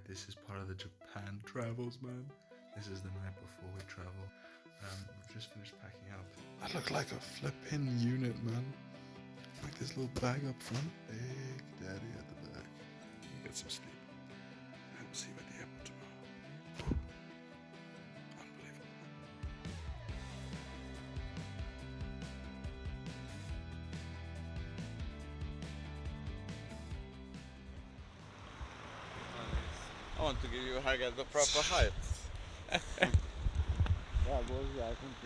This is part of the Japan travels, man. This is the night before we travel. We've just finished packing up. I look like a flipping unit, man. Like this little bag up front. Big daddy at the back. Get some sleep. And we'll see you at the airport tomorrow. Unbelievable. I want to give you a hug at the proper height.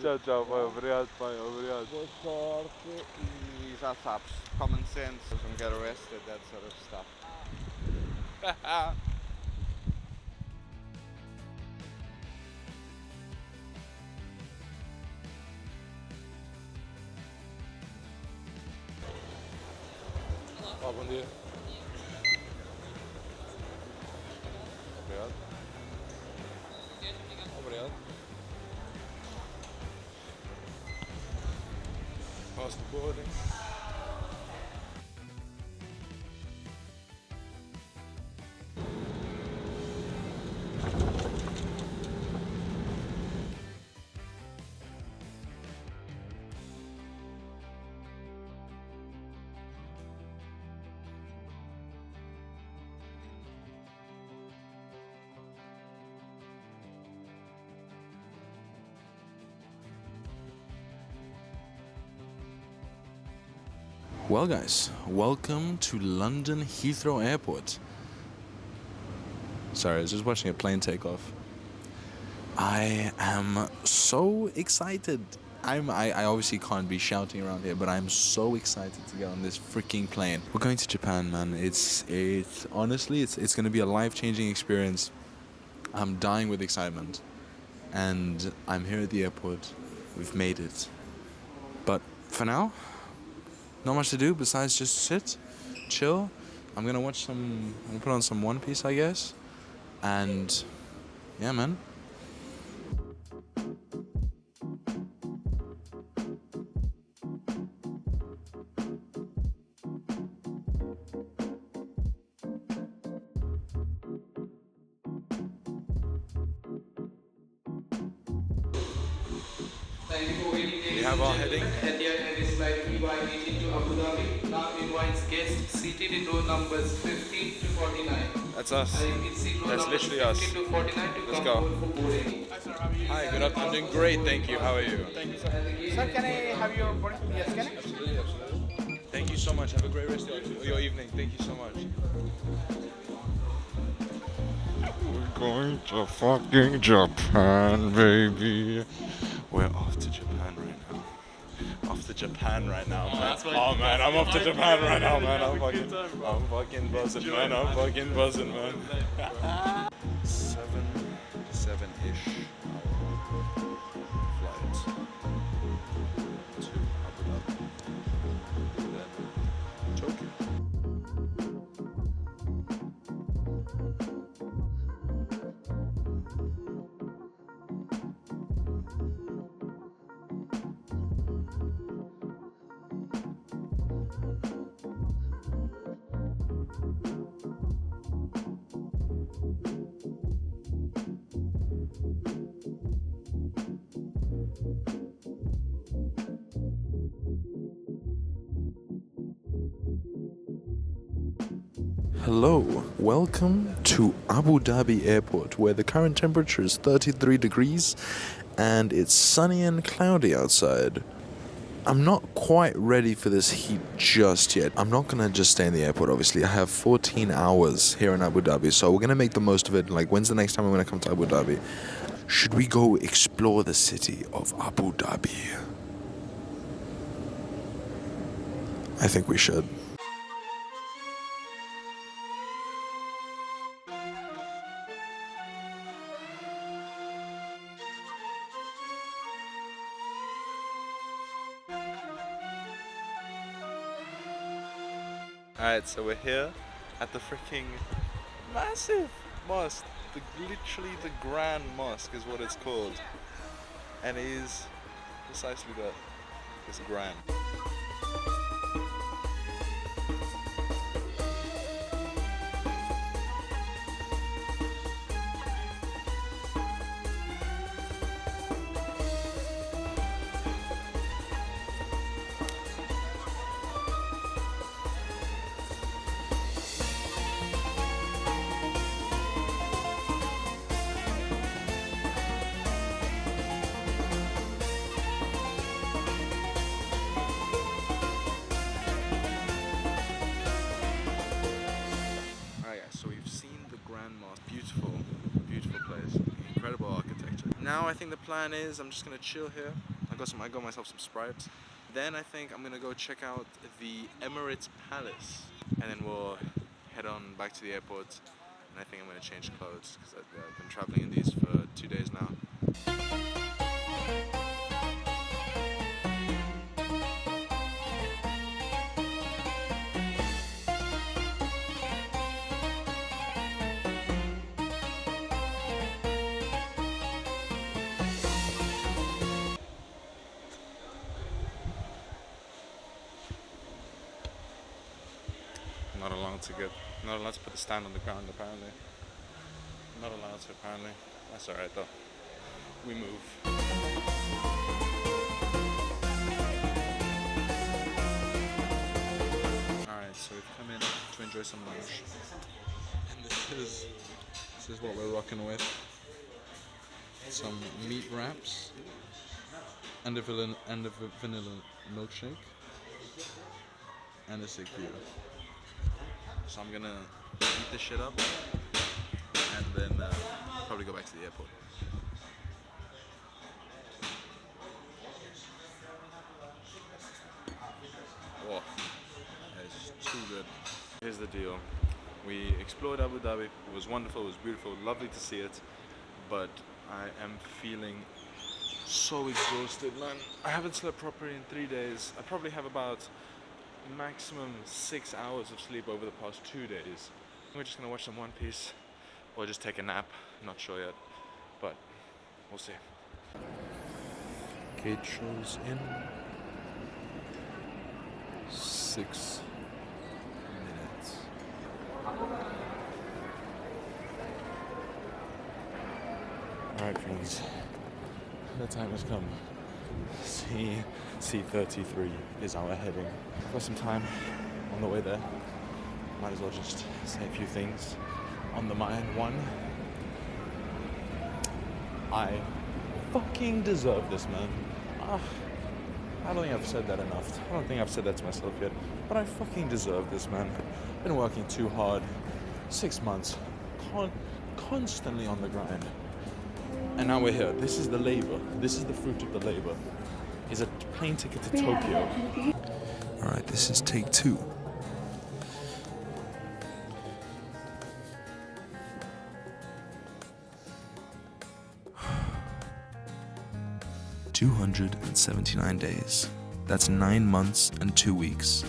Tchau, tchau, pai. Obrigado, pai. Obrigado. Boa sorte e já sabes, common sense, don't get arrested, that sort of stuff. Ah, bom dia. Obrigado. Obrigado. Pass the boarding. Well, guys, welcome to London Heathrow Airport. Sorry, I was just watching a plane take off. I am so excited. I obviously can't be shouting around here, but I'm so excited to get on this freaking plane. We're going to Japan, man. It's honestly, it's going to be a life-changing experience. I'm dying with excitement. And I'm here at the airport. We've made it. But for now, not much to do besides just sit, chill. I'm gonna put on some One Piece, I guess. And yeah, man. We have our heading. Etihad is flight EY18 to Abu Dhabi. Now invites guests seated in row numbers 15 to 49. That's us. I repeat, seat row That's numbers literally us. 15 to 49 to Let's come go. forward for boarding. Hi, good afternoon. I'm doing great, thank you. How are you? Sir, can I have your boarding? Yes, can I? Absolutely, absolutely. Thank you so much. Have a great rest of your evening. Thank you so much. We're going to fucking Japan, baby. We're off to Japan right now. Off to Japan right now, man. Oh man, I'm off to Japan right now, man. I'm fucking buzzing, man. I'm fucking buzzing, man. 7-ish hour flight to Abu Dhabi, then Tokyo. Hello, welcome to Abu Dhabi Airport, where the current temperature is 33 degrees and it's sunny and cloudy outside. I'm not quite ready for this heat just yet. I'm not gonna just stay in the airport, obviously. I have 14 hours here in Abu Dhabi, so we're gonna make the most of it. Like, when's the next time I'm gonna come to Abu Dhabi? Should we go explore the city of Abu Dhabi? I think we should. Alright, so we're here at the freaking massive mosque. Literally the Grand Mosque is what it's called. And it is precisely that. It's grand. Grand Mosque. Beautiful, beautiful place. Incredible architecture. Now I think the plan is I'm just gonna chill here. I got myself some Sprites. Then I think I'm gonna go check out the Emirates Palace, and then we'll head on back to the airport. And I think I'm gonna change clothes because I've been traveling in these for 2 days now. Not allowed to put the stand on the ground apparently. Not allowed to apparently. That's alright though. We move. Alright, so we've come in to enjoy some lunch. And this is what we're rocking with. Some meat wraps and a vanilla milkshake and a sick beer. So I'm gonna eat this shit up and then probably go back to the airport. Whoa, it's too good. Here's the deal. We explored Abu Dhabi. It was wonderful, it was beautiful, lovely to see it. But I am feeling so exhausted, man. I haven't slept properly in 3 days. I probably have about maximum 6 hours of sleep over the past 2 days. We're just gonna watch some One Piece or just take a nap. Not sure yet, but we'll see. Gate shows in 6 minutes. Alright friends, the time has come. C33 is our heading. I've got some time on the way there. Might as well just say a few things on the mind. One, I fucking deserve this, man. I don't think I've said that enough. I don't think I've said that to myself yet. But I fucking deserve this, man. Been working too hard. 6 months. Constantly on the grind. And now we're here. This is the labor. This is the fruit of the labor. Is a plane ticket to Tokyo. Alright, this is take 2. $279 days. That's 9 months and 2 weeks.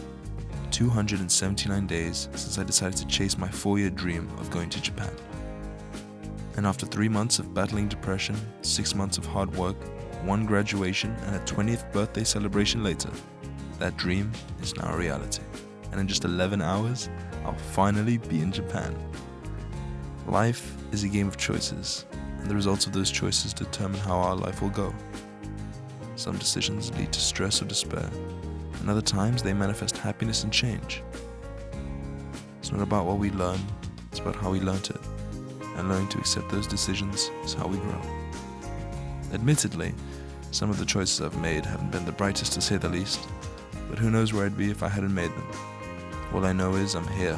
279 days since I decided to chase my 4-year dream of going to Japan. And after 3 months of battling depression, 6 months of hard work, 1 graduation, and a 20th birthday celebration later, that dream is now a reality. And in just 11 hours, I'll finally be in Japan. Life is a game of choices, and the results of those choices determine how our life will go. Some decisions lead to stress or despair, and other times they manifest happiness and change. It's not about what we learn, it's about how we learnt it. And learning to accept those decisions is how we grow. Admittedly, some of the choices I've made haven't been the brightest to say the least, but who knows where I'd be if I hadn't made them. All I know is I'm here,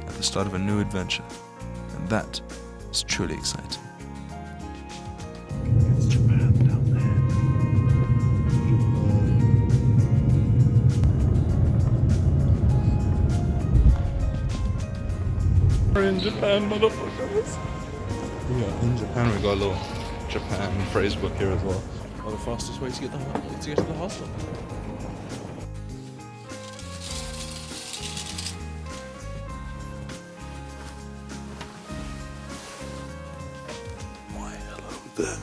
at the start of a new adventure, and that is truly exciting. It's Japan down there. We're in Japan, motherfuckers. Yeah, in Japan we got a little Japan phrase book here as well. Well, the fastest way to get to the hostel. Why, hello there.